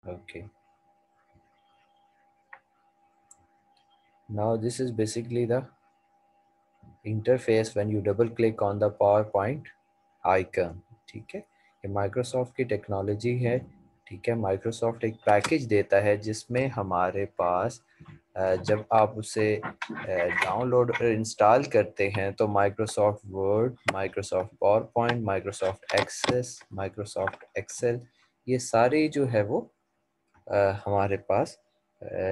Okay, now this is basically the interface when you double click on the PowerPoint icon. ठीक है, ये Microsoft की technology है। ठीक है, माइक्रोसॉफ्ट एक पैकेज देता है जिसमें हमारे पास जब आप उसे डाउनलोड और इंस्टॉल करते हैं तो Microsoft Word, Microsoft PowerPoint, Microsoft Access, Microsoft Excel, ये सारे जो है वो हमारे पास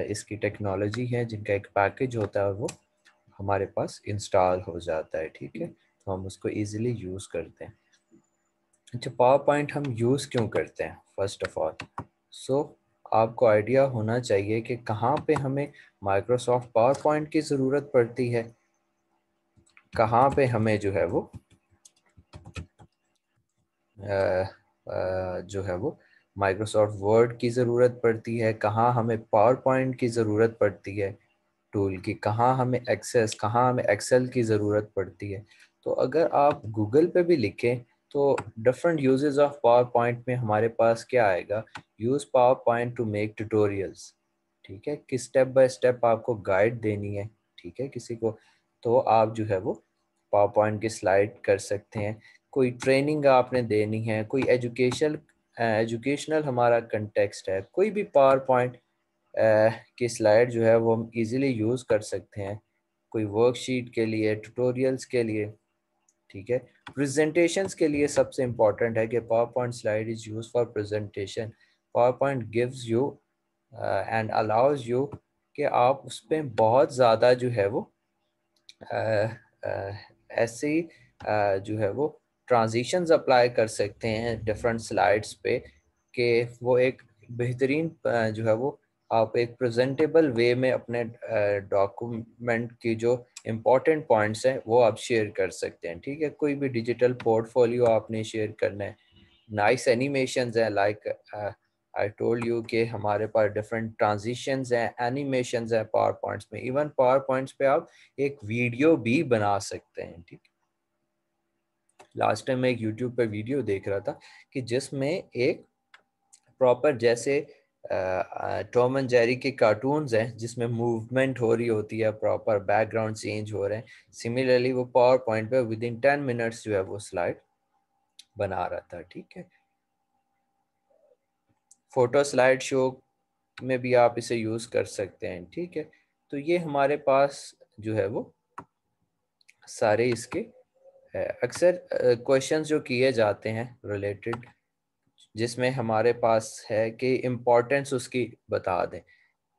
इसकी टेक्नोलॉजी है जिनका एक पैकेज होता है, वो हमारे पास इंस्टॉल हो जाता है। ठीक है, तो हम उसको इजीली यूज़ करते हैं। अच्छा, पावर पॉइंट हम यूज़ क्यों करते हैं? फर्स्ट ऑफ ऑल, सो आपको आइडिया होना चाहिए कि कहाँ पे हमें माइक्रोसॉफ्ट पावर पॉइंट की ज़रूरत पड़ती है, कहाँ पे हमें जो है वो जो है वो माइक्रोसॉफ्ट वर्ड की ज़रूरत पड़ती है, कहाँ हमें पावर पॉइंट की ज़रूरत पड़ती है टूल की, कहाँ हमें एक्सेस, कहाँ हमें एक्सेल की ज़रूरत पड़ती है। तो अगर आप गूगल पे भी लिखें तो different uses of power point में हमारे पास क्या आएगा, use power point two make tutorials. ठीक है, कि स्टेप बाय स्टेप आपको गाइड देनी है, ठीक है, किसी को, तो आप जो है वो पावर पॉइंट की स्लाइड कर सकते हैं। कोई ट्रेनिंग आपने देनी है, कोई एजुकेशनल हमारा कंटेक्स्ट है, कोई भी पावर पॉइंट की स्लाइड जो है वो हम इजीली यूज़ कर सकते हैं, कोई वर्कशीट के लिए, ट्यूटोरियल्स के लिए। ठीक है, प्रेजेंटेशंस के लिए सबसे इम्पोर्टेंट है कि power point slide is use for presentation. Power point gives you and allows you कि आप उस पर बहुत ज़्यादा जो है वो ऐसे ही जो है वो ट्रांजिशंस अप्लाई कर सकते हैं डिफरेंट स्लाइड्स पे, कि वो एक बेहतरीन जो है वो आप एक प्रेजेंटेबल वे में अपने डॉक्यूमेंट की जो इम्पोर्टेंट पॉइंट्स हैं वो आप शेयर कर सकते हैं। ठीक है, कोई भी डिजिटल पोर्टफोलियो आपने शेयर करना है, नाइस एनिमेशंस हैं, लाइक आई टोल्ड यू कि हमारे पास डिफरेंट ट्रांजिशंस हैं, एनिमेशंस हैं पावर पॉइंट्स में। इवन पावर पॉइंट्स पे आप एक वीडियो भी बना सकते हैं। ठीक, लास्ट टाइम मैं एक यूट्यूब पे वीडियो देख रहा था कि जिसमें एक प्रॉपर जैसे टॉम एंड जेरी के कार्टून्स हैं जिसमें मूवमेंट हो रही होती है, प्रॉपर बैकग्राउंड चेंज हो रहे हैं, सिमिलरली वो पावर पॉइंट पे विद इन 10 मिनट्स जो है वो स्लाइड बना रहा था। ठीक है, फोटो स्लाइड शो में भी आप इसे यूज़ कर सकते हैं। ठीक है, तो ये हमारे पास जो है वो सारे इसके अक्सर क्वेश्चंस जो किए जाते हैं रिलेटेड, जिसमें हमारे पास है कि इम्पोर्टेंस उसकी बता दें।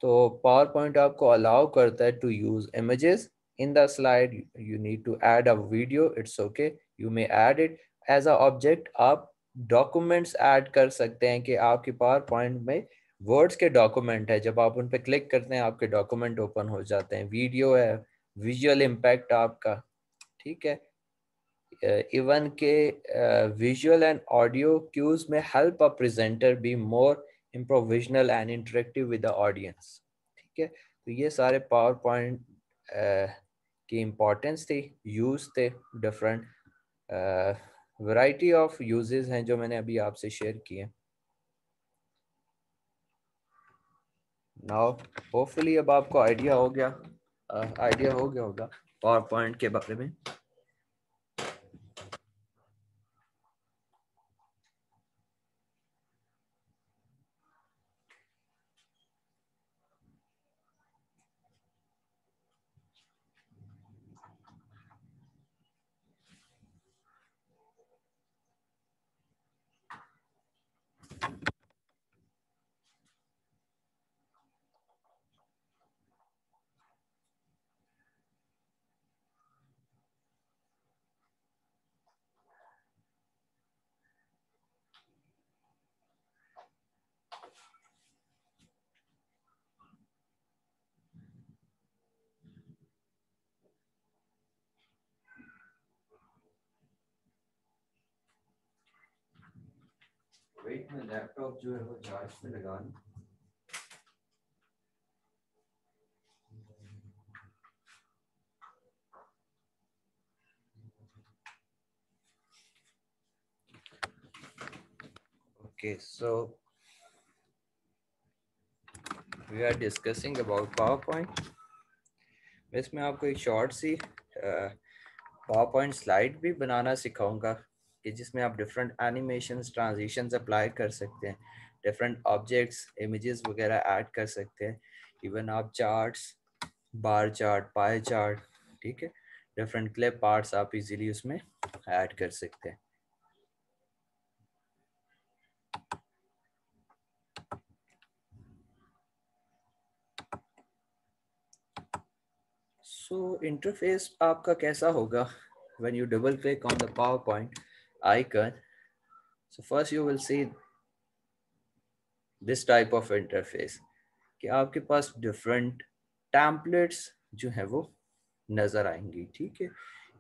तो पावर पॉइंट आपको अलाउ करता है to use images in the slide, you need to add a video, it's okay, you may add it as a object. आप डॉक्यूमेंट्स ऐड कर सकते हैं कि आपके पावर पॉइंट में वर्ड्स के डॉक्यूमेंट है, जब आप उन पर क्लिक करते हैं आपके डॉक्यूमेंट ओपन हो जाते हैं। वीडियो है, विजुअल इम्पैक्ट आपका। ठीक है, इवन के विजुअल एंड ऑडियो क्यूज में help a presenter be more improvisational and interactive with the audience. ठीक है, तो ये सारे पावर पॉइंट की इम्पोर्टेंस थी, यूज थे, डिफरेंट वैरायटी ऑफ यूजेस हैं जो मैंने अभी आपसे शेयर किए। नाउ होपफुली अब आपको आइडिया हो गया, होगा पावर पॉइंट के बारे में। वेट में लैपटॉप जो है वो चार्ज पे लगा। Okay, so we are discussing about PowerPoint. इसमें आपको एक शॉर्ट सी पावर पॉइंट स्लाइड भी बनाना सिखाऊंगा कि जिसमें आप डिफरेंट एनिमेशंस ट्रांजिशंस अप्लाई कर सकते हैं, डिफरेंट ऑब्जेक्ट्स इमेजेस वगैरह ऐड कर सकते हैं, इवन आप charts, bar chart, pie chart, ठीक है, डिफरेंट क्लिप पार्ट्स आप इजीली उसमें ऐड कर सकते हैं। सो इंटरफेस आपका कैसा होगा when you double click on the PowerPoint icon? So first you will see this type of interface कि आपके पास डिफरेंट टेम्पलेट्स जो है वो नज़र आएंगी, ठीक है।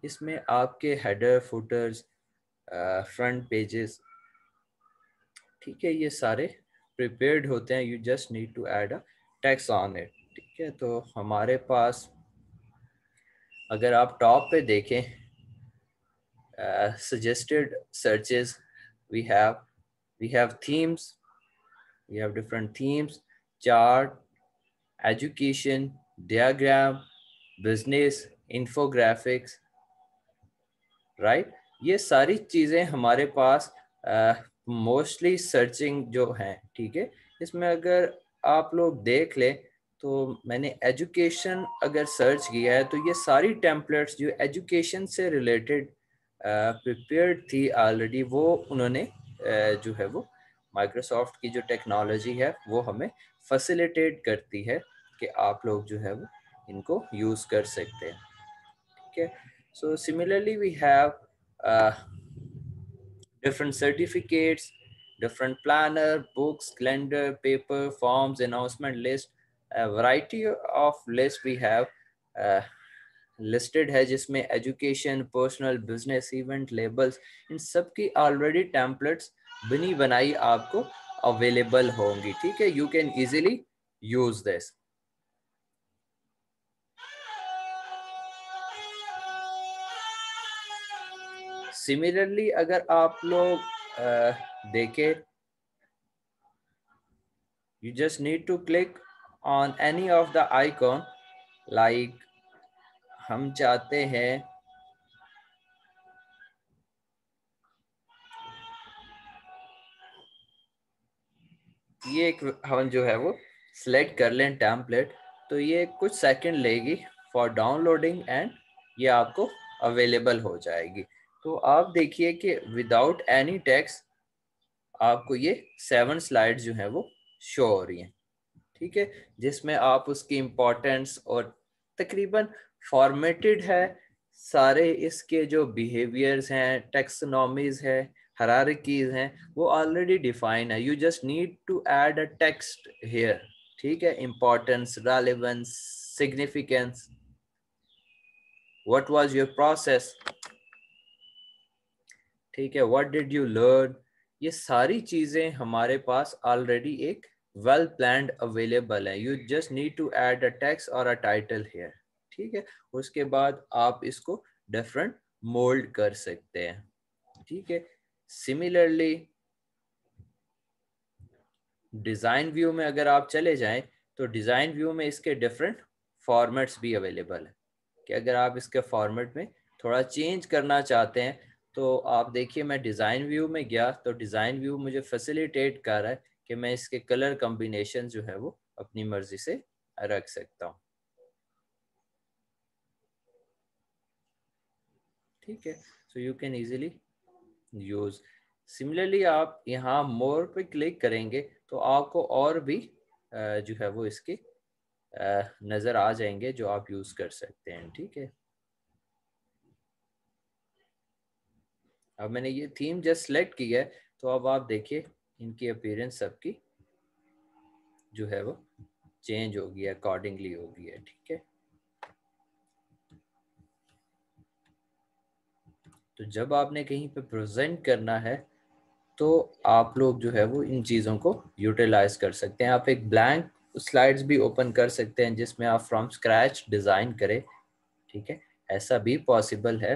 इसमें आपके हेडर, फुटर्स, फ्रंट पेजेस, ठीक है, ये सारे प्रिपेयर्ड होते हैं। You just need to add a text on it, ठीक है। तो हमारे पास अगर आप टॉप पे देखें, suggested searches, we have themes, we have different themes, chart, education, diagram, business, infographics, right. ये सारी चीज़ें हमारे पास मोस्टली सर्चिंग जो है, ठीक है। इसमें अगर आप लोग देख लें तो मैंने एजुकेशन अगर सर्च किया है तो ये सारी टेम्पलेट्स जो एजुकेशन से रिलेटेड प्रिपेयर्ड थी ऑलरेडी, वो उन्होंने जो है वो माइक्रोसॉफ्ट की जो टेक्नोलॉजी है वो हमें फैसिलिटेट करती है कि आप लोग जो है वो इनको यूज़ कर सकते हैं, ठीक है। So similarly, we have uh, different certificates, different planner, books, calendar, paper, forms, announcement list, a variety of lists we have uh, listed है, जिसमें education, personal, business, event, labels, इन सब की already templates बनी बनाई आपको available होंगी, ठीक है। You can easily use this. Similarly, अगर आप लोग देखें, you just need to click on any of the icon, like हम चाहते हैं ये एक, हम जो है वो सिलेक्ट कर लें टेम्पलेट, तो ये कुछ सेकंड लेगी फॉर डाउनलोडिंग एंड ये आपको अवेलेबल हो जाएगी। तो आप देखिए कि विदाउट एनी टेक्स्ट आपको ये 7 स्लाइड्स जो है वो शो हो रही हैं, ठीक है, जिसमें आप उसकी इम्पोर्टेंस और तकरीबन फॉर्मेटेड है, सारे इसके जो बिहेवियर्स हैं, टेक्सोनॉमीज है, हायरार्कीज हैं, वो ऑलरेडी डिफाइन है। You just need to add a text here, ठीक है। Importance, relevance, significance, what was your process, ठीक है, व्हाट डिड यू लर्न, ये सारी चीजें हमारे पास ऑलरेडी एक वेल प्लान्ड अवेलेबल है। You just need to add a text और अ टाइटल हियर, ठीक है। उसके बाद आप इसको डिफरेंट मोल्ड कर सकते हैं, ठीक है। सिमिलरली डिजाइन व्यू में अगर आप चले जाएं तो डिजाइन व्यू में इसके डिफरेंट फॉर्मेट्स भी अवेलेबल है कि अगर आप इसके फॉर्मेट में थोड़ा चेंज करना चाहते हैं तो आप देखिए, मैं डिज़ाइन व्यू में गया तो डिज़ाइन व्यू मुझे फैसिलिटेट कर रहा है कि मैं इसके कलर कॉम्बिनेशन जो है वो अपनी मर्जी से रख सकता हूँ, ठीक है। So you can easily use. Similarly आप यहाँ मोर पे क्लिक करेंगे तो आपको और भी जो है वो इसके नज़र आ जाएंगे जो आप यूज़ कर सकते हैं, ठीक है। अब मैंने ये थीम जस्ट सेलेक्ट की है तो अब आप देखिए इनकी अपीयरेंस सबकी जो है वो चेंज होगी, अकॉर्डिंगली होगी है, ठीक है। तो जब आपने कहीं पे प्रेजेंट करना है तो आप लोग जो है वो इन चीज़ों को यूटिलाइज कर सकते हैं। आप एक ब्लैंक स्लाइड्स भी ओपन कर सकते हैं जिसमें आप फ्रॉम स्क्रैच डिज़ाइन करें, ठीक है, ऐसा भी पॉसिबल है।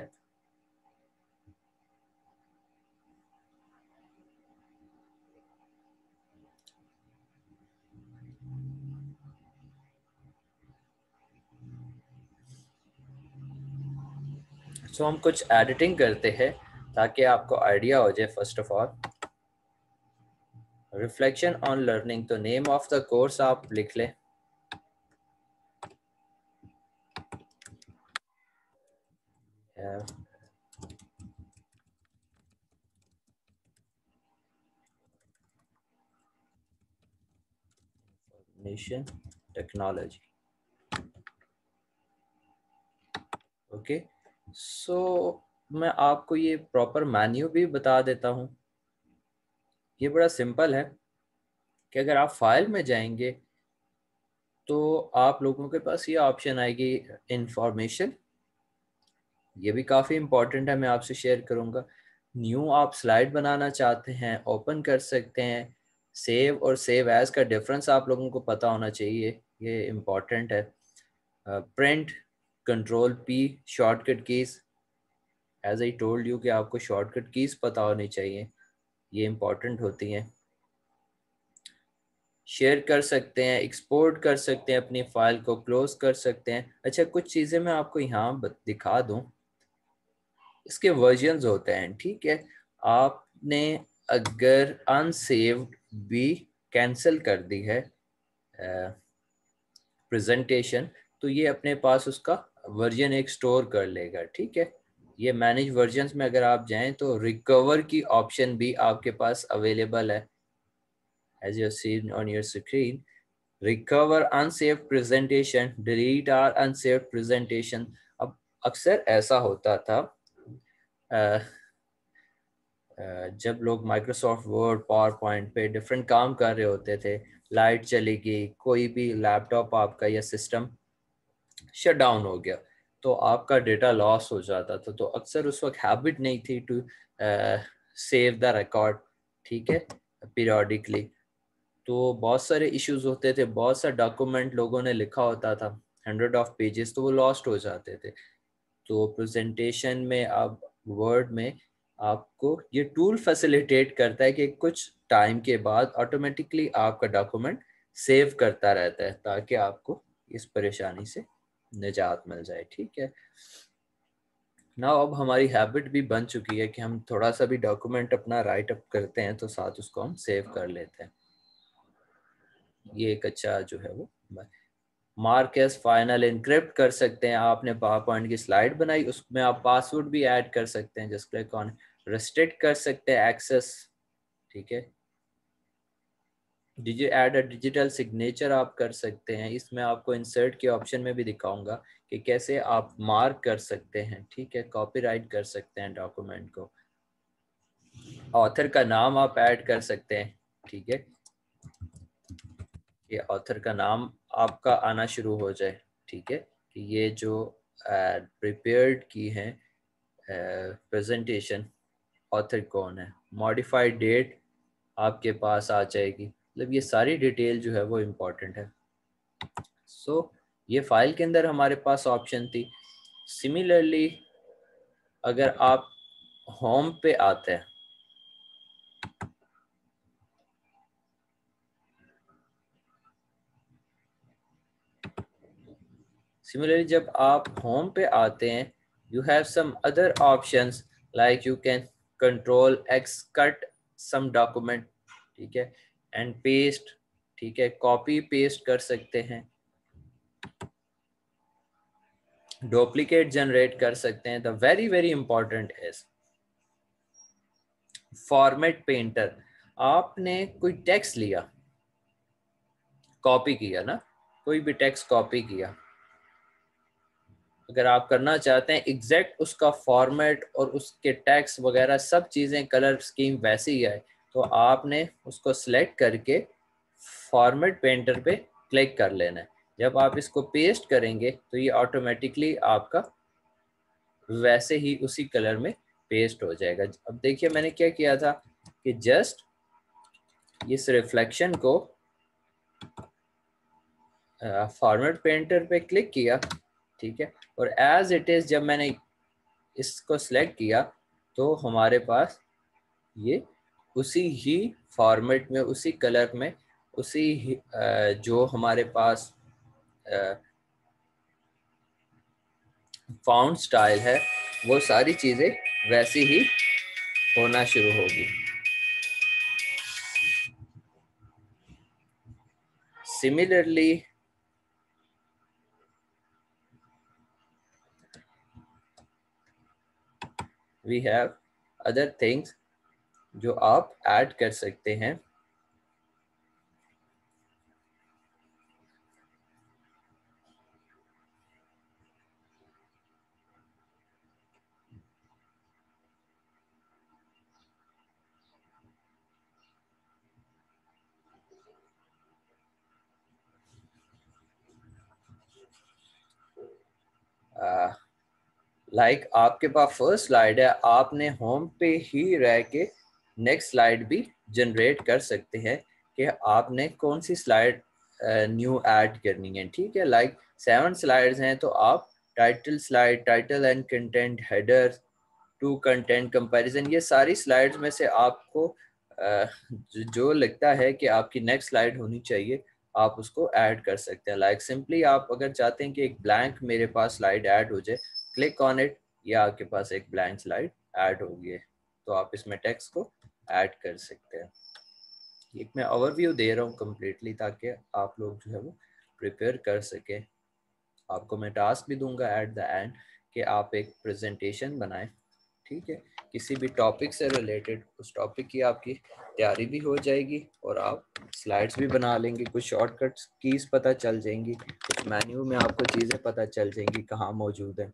सो हम कुछ एडिटिंग करते हैं ताकि आपको आइडिया हो जाए। First of all reflection on learning, तो नेम ऑफ द कोर्स आप लिख लें। Information technology. ओके, सो मैं आपको ये प्रॉपर मेन्यू भी बता देता हूँ। ये बड़ा सिंपल है कि अगर आप फाइल में जाएंगे तो आप लोगों के पास ये ऑप्शन आएगी इंफॉर्मेशन। ये भी काफ़ी इंपॉर्टेंट है, मैं आपसे शेयर करूँगा। न्यू आप स्लाइड बनाना चाहते हैं, ओपन कर सकते हैं। सेव और सेव एज का डिफरेंस आप लोगों को पता होना चाहिए, ये इम्पॉर्टेंट है। Print, control P, shortcut keys. As I told you कि आपको शॉर्टकट कीज़ पता होनी चाहिए, ये इम्पॉर्टेंट होती हैं। शेयर कर सकते हैं, एक्सपोर्ट कर सकते हैं, अपनी फाइल को क्लोज कर सकते हैं। अच्छा, कुछ चीज़ें मैं आपको यहाँ दिखा दूँ। इसके वर्जन्स होते हैं, ठीक है। आपने अगर अनसेव्ड भी कैंसिल कर दी है प्रेजेंटेशन, तो ये अपने पास उसका वर्जन एक स्टोर कर लेगा, ठीक है। ये मैनेज वर्जन्स में अगर आप जाएं तो रिकवर की ऑप्शन भी आपके पास अवेलेबल है, as you seen on your screen. Recover unsaved presentation, delete or unsaved presentation. अब अक्सर ऐसा होता था जब लोग माइक्रोसॉफ्ट वर्ड, पावर पॉइंट पे डिफरेंट काम कर रहे होते थे, लाइट चली गई, कोई भी लैपटॉप आपका या सिस्टम शट डाउन हो गया, तो आपका डेटा लॉस हो जाता था। तो अक्सर उस वक्त हैबिट नहीं थी टू सेव द रिकॉर्ड, ठीक है, पीरियोडिकली। तो बहुत सारे इश्यूज होते थे, बहुत सा डॉक्यूमेंट लोगों ने लिखा होता था, 100 पेजेस, तो वो लॉस्ट हो जाते थे। तो प्रेजेंटेशन में आप वर्ड में आपको ये टूल फैसिलिटेट करता है कि कुछ टाइम के बाद ऑटोमेटिकली आपका डॉक्यूमेंट सेव करता रहता है, ताकि आपको इस परेशानी से निजात मिल जाए, ठीक है ना। अब हमारी हैबिट भी बन चुकी है कि हम थोड़ा सा भी डॉक्यूमेंट अपना राइट अप करते हैं तो साथ उसको हम सेव कर लेते हैं। ये एक अच्छा जो है वो मार्क एज फाइनल इनक्रिप्ट कर सकते हैं। आपने पावर पॉइंट की स्लाइड बनाई, उसमें आप पासवर्ड भी ऐड कर सकते हैं, जस्ट क्लिक ऑन रेस्ट्रिक्ट कर सकते हैं एक्सेस, ठीक है। ऐड अ डिजिटल सिग्नेचर आप कर सकते हैं। इसमें आपको इंसर्ट के ऑप्शन में भी दिखाऊंगा कि कैसे आप मार्क कर सकते हैं, ठीक है। कॉपीराइट कर सकते हैं डॉक्यूमेंट को। ऑथर का नाम आप ऐड कर सकते हैं, ठीक है। ये ऑथर का नाम आपका आना शुरू हो जाए, ठीक है, कि ये जो प्रिपेयर्ड की है प्रेजेंटेशन, ऑथर कौन है। मॉडिफाइड डेट आपके पास आ जाएगी, मतलब ये सारी डिटेल जो है वो इम्पोर्टेंट है। सो ये फाइल के अंदर हमारे पास ऑप्शन थी। सिमिलरली अगर आप होम पे आते हैं, सिमिलरली जब आप होम पे आते हैं, you have some other options like you can control X cut some document, ठीक है, एंड पेस्ट, ठीक है, कॉपी पेस्ट कर सकते हैं, डुप्लीकेट जनरेट कर सकते हैं। The very very important is format painter. आपने कोई टेक्स्ट लिया, कॉपी किया ना, कोई भी टेक्स्ट कॉपी किया, अगर आप करना चाहते हैं एग्जैक्ट उसका फॉर्मेट और उसके टेक्स्ट वगैरह सब चीज़ें कलर स्कीम वैसे ही आए, तो आपने उसको सिलेक्ट करके फॉर्मेट पेंटर पे क्लिक कर लेना है। जब आप इसको पेस्ट करेंगे तो ये ऑटोमेटिकली आपका वैसे ही उसी कलर में पेस्ट हो जाएगा। अब देखिए मैंने क्या किया था कि जस्ट इस रिफ्लेक्शन को फॉर्मेट पेंटर पे क्लिक किया, ठीक है, और एज इट इज जब मैंने इसको सिलेक्ट किया तो हमारे पास ये उसी ही फॉर्मेट में, उसी कलर में, उसी ही जो हमारे पास फाउंट स्टाइल है वो सारी चीजें वैसी ही होना शुरू होगी। Similarly we have other things जो आप ऐड कर सकते हैं। लाइक आपके पास फर्स्ट स्लाइड है, आपने होम पे ही रह के नेक्स्ट स्लाइड भी जनरेट कर सकते हैं कि आपने कौन सी स्लाइड न्यू ऐड करनी है। ठीक है, लाइक 7 स्लाइड्स हैं तो आप title slide, title and content, header, two content comparison, ये सारी स्लाइड्स में से आपको जो लगता है कि आपकी नेक्स्ट स्लाइड होनी चाहिए आप उसको ऐड कर सकते हैं। लाइक सिंपली आप अगर चाहते हैं कि एक ब्लैंक मेरे पास स्लाइड ऐड हो जाए, क्लिक ऑन इट, या आपके पास एक ब्लैंक स्लाइड ऐड हो गई है, तो आप इसमें टेक्स्ट को ऐड कर सकते हैं। एक मैं ओवरव्यू दे रहा हूँ कम्प्लीटली ताकि आप लोग जो है वो प्रिपेयर कर सकें। आपको मैं टास्क भी दूंगा एट द एंड कि आप एक प्रेजेंटेशन बनाएं। ठीक है, किसी भी टॉपिक से रिलेटेड, उस टॉपिक की आपकी तैयारी भी हो जाएगी और आप स्लाइड्स भी बना लेंगे, कुछ शॉर्टकट्स कीज पता चल जाएंगी, कुछ मेन्यू में आपको चीज़ें पता चल जाएंगी कहाँ मौजूद है।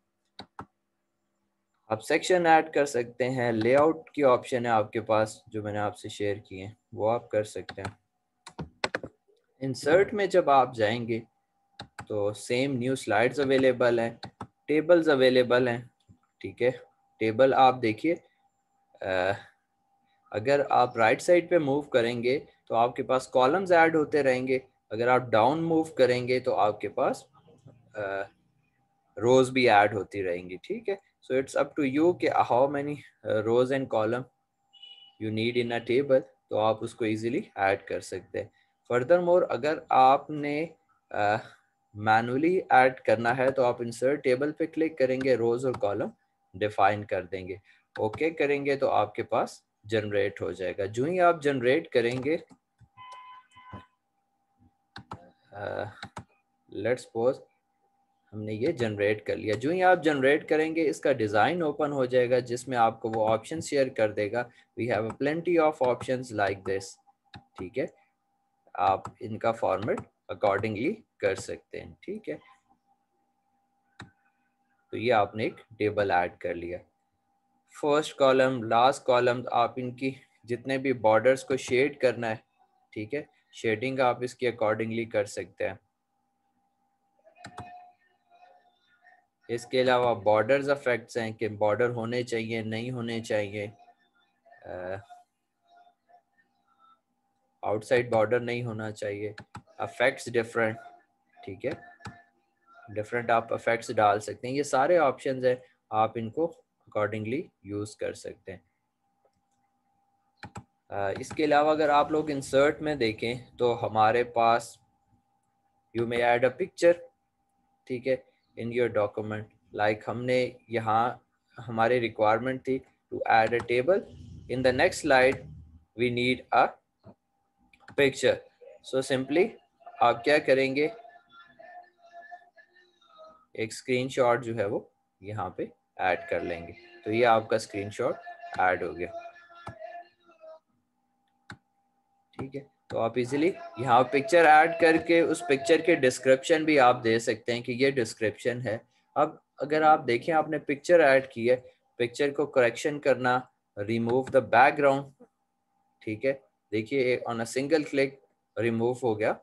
आप सेक्शन ऐड कर सकते हैं, लेआउट की ऑप्शन है आपके पास जो मैंने आपसे शेयर किए हैं वो आप कर सकते हैं। इंसर्ट में जब आप जाएंगे तो सेम न्यू स्लाइड्स अवेलेबल हैं, टेबल्स अवेलेबल हैं। ठीक है, टेबल आप देखिए, अगर आप राइट साइड पे मूव करेंगे तो आपके पास कॉलम्स ऐड होते रहेंगे, अगर आप डाउन मूव करेंगे तो आपके पास रोज भी ऐड होती रहेंगी। ठीक है, so it's up to you कि how many rows and column you need in a table, तो आप उसको इजीली ऐड कर सकते हैं। फर्दर मोर अगर आपने मैनुअली ऐड करना है तो आप इंसर्ट टेबल पे क्लिक करेंगे, रोज और कॉलम डिफाइन कर देंगे, ओके करेंगे तो आपके पास जनरेट हो जाएगा। जो ही आप जनरेट करेंगे, लेट्स सपोज हमने ये जनरेट कर लिया, जो ही आप जनरेट करेंगे इसका डिज़ाइन ओपन हो जाएगा जिसमें आपको वो ऑप्शन शेयर कर देगा। We have a plenty of options like this. ठीक है, आप इनका फॉर्मेट अकॉर्डिंगली कर सकते हैं। ठीक है, तो ये आपने एक टेबल ऐड कर लिया। फर्स्ट कॉलम, लास्ट कॉलम, आप इनकी जितने भी बॉर्डर्स को शेड करना है, ठीक है, शेडिंग आप इसकी अकॉर्डिंगली कर सकते हैं। इसके अलावा बॉर्डर्स इफेक्ट्स हैं कि बॉर्डर होने चाहिए नहीं होने चाहिए, आउटसाइड बॉर्डर नहीं होना चाहिए, इफेक्ट्स डिफरेंट। ठीक है, डिफरेंट आप इफेक्ट्स डाल सकते हैं, ये सारे ऑप्शंस हैं, आप इनको अकॉर्डिंगली यूज़ कर सकते हैं। इसके अलावा अगर आप लोग इंसर्ट में देखें तो हमारे पास you may add a picture. ठीक है, इन योर डॉक्यूमेंट, लाइक हमने यहाँ हमारी रिक्वायरमेंट थी to add a table, in the next slide we need a picture. So simply आप क्या करेंगे, एक स्क्रीनशॉट जो है वो यहाँ पे ऐड कर लेंगे, तो ये आपका स्क्रीनशॉट ऐड हो गया। ठीक है, तो आप इजीली यहाँ पिक्चर ऐड करके उस पिक्चर के डिस्क्रिप्शन भी आप दे सकते हैं कि ये डिस्क्रिप्शन है। अब अगर आप देखें आपने पिक्चर ऐड की है, पिक्चर को करेक्शन करना, रिमूव द बैकग्राउंड। ठीक है, देखिए on a single click remove हो गया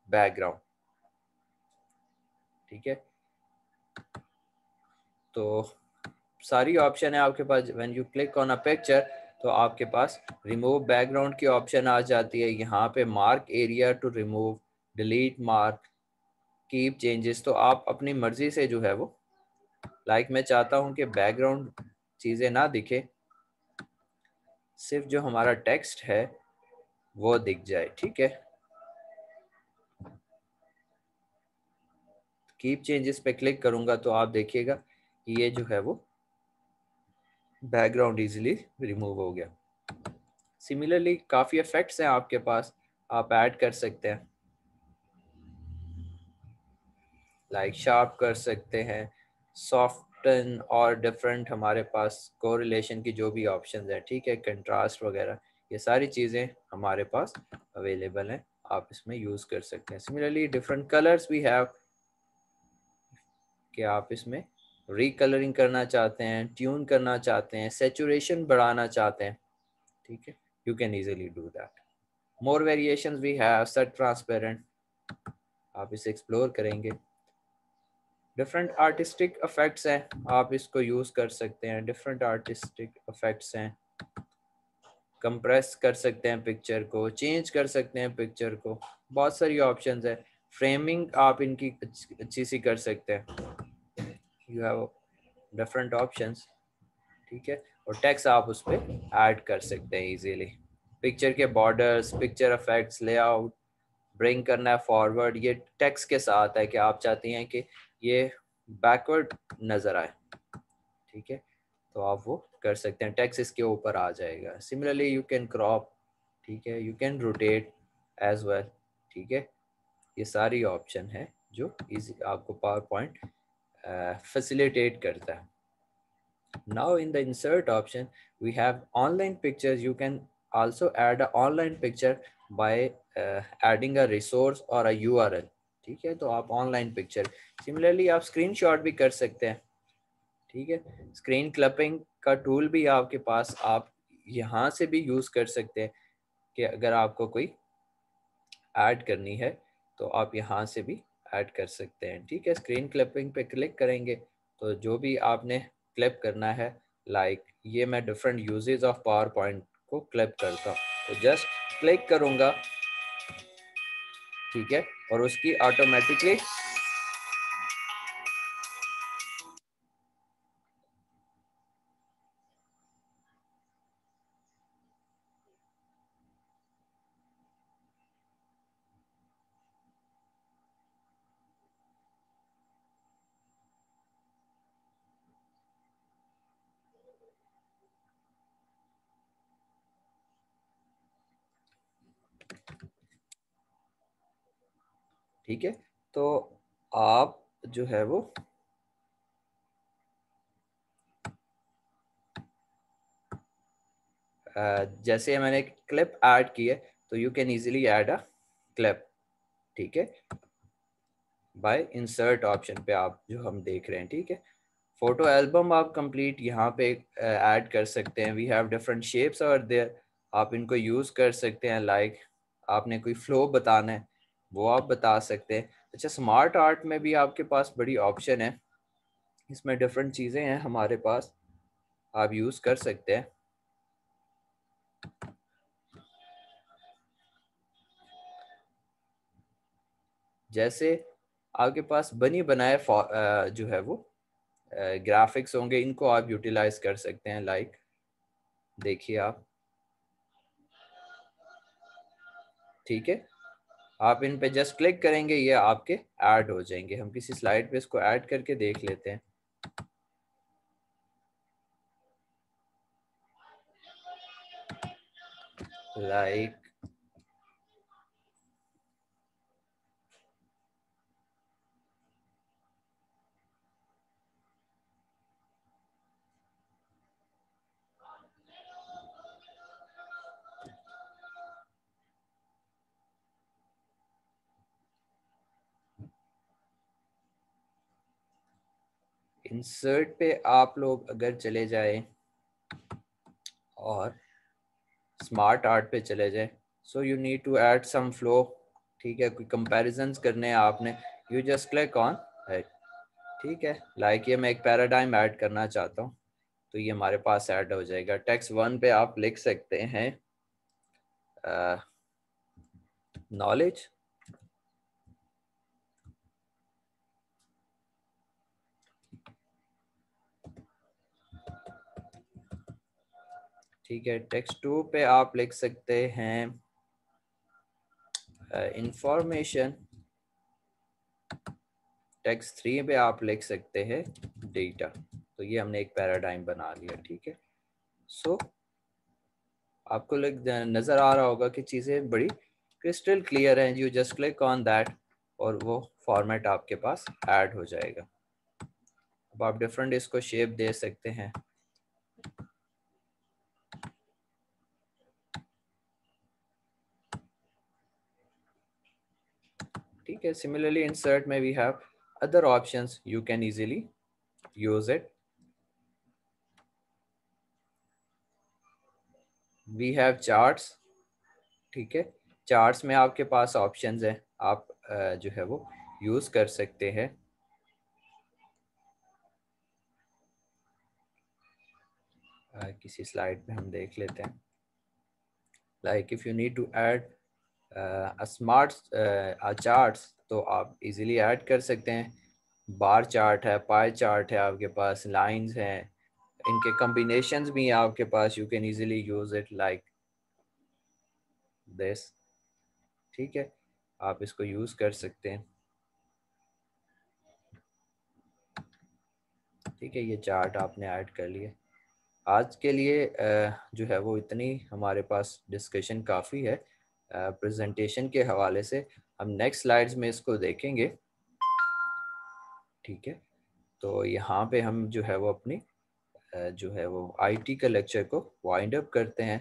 बैकग्राउंड। ठीक है, तो सारी ऑप्शन है आपके पास। When you click on a picture तो आपके पास रिमूव बैकग्राउंड की ऑप्शन आ जाती है, यहाँ पे mark area to remove, delete mark, keep changes, तो आप अपनी मर्जी से जो है वो, लाइक मैं चाहता हूँ कि बैकग्राउंड चीज़ें ना दिखे, सिर्फ जो हमारा टेक्स्ट है वो दिख जाए। ठीक है, कीप चेंजेस पे क्लिक करूँगा तो आप देखिएगा कि ये जो है वो बैकग्राउंड इजीली रिमूव हो गया। सिमिलरली काफ़ी इफेक्ट्स हैं आपके पास, आप ऐड कर सकते हैं, लाइक शार्प कर सकते हैं, सॉफ्टन और डिफरेंट हमारे पास कोरिलेशन की जो भी ऑप्शंस हैं, ठीक है, कंट्रास्ट वगैरह, ये सारी चीज़ें हमारे पास अवेलेबल हैं, आप इसमें यूज़ कर सकते हैं। सिमिलरली डिफरेंट कलर्स भी हैव, कि आप इसमें रीकलरिंग करना चाहते हैं, ट्यून करना चाहते हैं, सेचुरेशन बढ़ाना चाहते हैं, ठीक है, you can easily do that. More variations we have, set transparent, आप इसे एक्सप्लोर करेंगे। डिफरेंट आर्टिस्टिक इफेक्ट्स हैं, आप इसको यूज़ कर सकते हैं, डिफरेंट आर्टिस्टिक इफेक्ट्स हैं, कंप्रेस कर सकते हैं पिक्चर को, चेंज कर सकते हैं पिक्चर को, बहुत सारी ऑप्शंस है। फ्रेमिंग आप इनकी अच्छी सी कर सकते हैं, यू हैव डिफरेंट ऑप्शंस, ठीक है, और टेक्स्ट आप उस पर ऐड कर सकते हैं इजीली। पिक्चर के borders, picture effects, layout, bring करना है फॉरवर्ड, ये टेक्स्ट के साथ है कि आप चाहती हैं कि ये बैकवर्ड नज़र आए, ठीक है, तो आप वो कर सकते हैं, टेक्स्ट इसके ऊपर आ जाएगा। सिमिलरली यू कैन क्रॉप, ठीक है, you can rotate as well, ठीक है, ये सारी ऑप्शन है जो इजी आपको पावर पॉइंट फैसिलिटेट करता है। Now in the insert option, we have online pictures. You can also add an online picture by adding a resource or a URL. ठीक है, तो आप ऑनलाइन पिक्चर, सिमिलरली आप स्क्रीनशॉट भी कर सकते हैं, ठीक है, स्क्रीन क्लिपिंग का टूल भी आपके पास, आप यहाँ से भी यूज़ कर सकते हैं कि अगर आपको कोई ऐड करनी है तो आप यहाँ से भी ऐड कर सकते हैं, ठीक है। स्क्रीन क्लिपिंग पे क्लिक करेंगे तो जो भी आपने क्लिप करना है, लाइक ये मैं different uses of power point को क्लिप करता हूँ, तो जस्ट क्लिक करूँगा, ठीक है, और उसकी ऑटोमेटिकली ठीक है, तो आप जो है वो जैसे मैंने क्लिप ऐड की है तो you can easily add a clip, ठीक है, बाय इंसर्ट ऑप्शन पे आप जो हम देख रहे हैं, ठीक है। फोटो एल्बम आप कंप्लीट यहाँ पे ऐड कर सकते हैं, वी हैव डिफरेंट शेप्स और देयर, आप इनको यूज़ कर सकते हैं, लाइक आपने कोई फ्लो बताना है वो आप बता सकते हैं। अच्छा, स्मार्ट आर्ट में भी आपके पास बड़ी ऑप्शन है, इसमें डिफरेंट चीज़ें हैं हमारे पास, आप यूज़ कर सकते हैं। जैसे आपके पास बनी बनाए जो है वो ग्राफिक्स होंगे, इनको आप यूटिलाइज कर सकते हैं, लाइक देखिए आप, ठीक है, आप इन पे जस्ट क्लिक करेंगे, ये आपके ऐड हो जाएंगे। हम किसी स्लाइड पे इसको ऐड करके देख लेते हैं, लाइक इंसर्ट पे आप लोग अगर चले जाए और स्मार्ट आर्ट पे चले जाए, so you need to add some flow, ठीक है, कोई कंपैरिजंस करने हैं आपने, you just click on it, ठीक है, लाइक ये मैं एक पैराडाइम ऐड करना चाहता हूँ तो ये हमारे पास ऐड हो जाएगा। टेक्स्ट 1 पे आप लिख सकते हैं नॉलेज, ठीक है, टेक्स्ट 2 पे आप लिख सकते हैं इंफॉर्मेशन, टेक्स्ट 3 पे आप लिख सकते हैं डेटा, तो ये हमने एक पैराडाइम बना लिया, ठीक है। सो आपको नज़र आ रहा होगा कि चीज़ें बड़ी क्रिस्टल क्लियर हैं। You just click on that और वो फॉर्मेट आपके पास ऐड हो जाएगा। अब आप डिफरेंट इसको शेप दे सकते हैं। ठीक है, सिमिलरली इंसर्ट में we have other options, you can easily use it. We have charts. ठीक है, चार्ट्स में आपके पास ऑप्शंस हैं, आप जो है वो यूज कर सकते हैं। किसी स्लाइड पे हम देख लेते हैं। Like if you need to add smart charts तो आप इजीली ऐड कर सकते हैं। बार चार्ट है, पाई चार्ट है, आपके पास लाइंस हैं, इनके कॉम्बिनेशंस भी हैं आपके पास। You can easily use it like this. ठीक है, आप इसको यूज कर सकते हैं। ठीक है, ये चार्ट आपने ऐड कर लिए। आज के लिए जो है वो इतनी हमारे पास डिस्कशन काफ़ी है प्रेजेंटेशन के हवाले से। हम नेक्स्ट स्लाइड्स में इसको देखेंगे। ठीक है, तो यहाँ पे हम जो है वो अपनी जो है वो आईटी का लेक्चर को वाइंड अप करते हैं।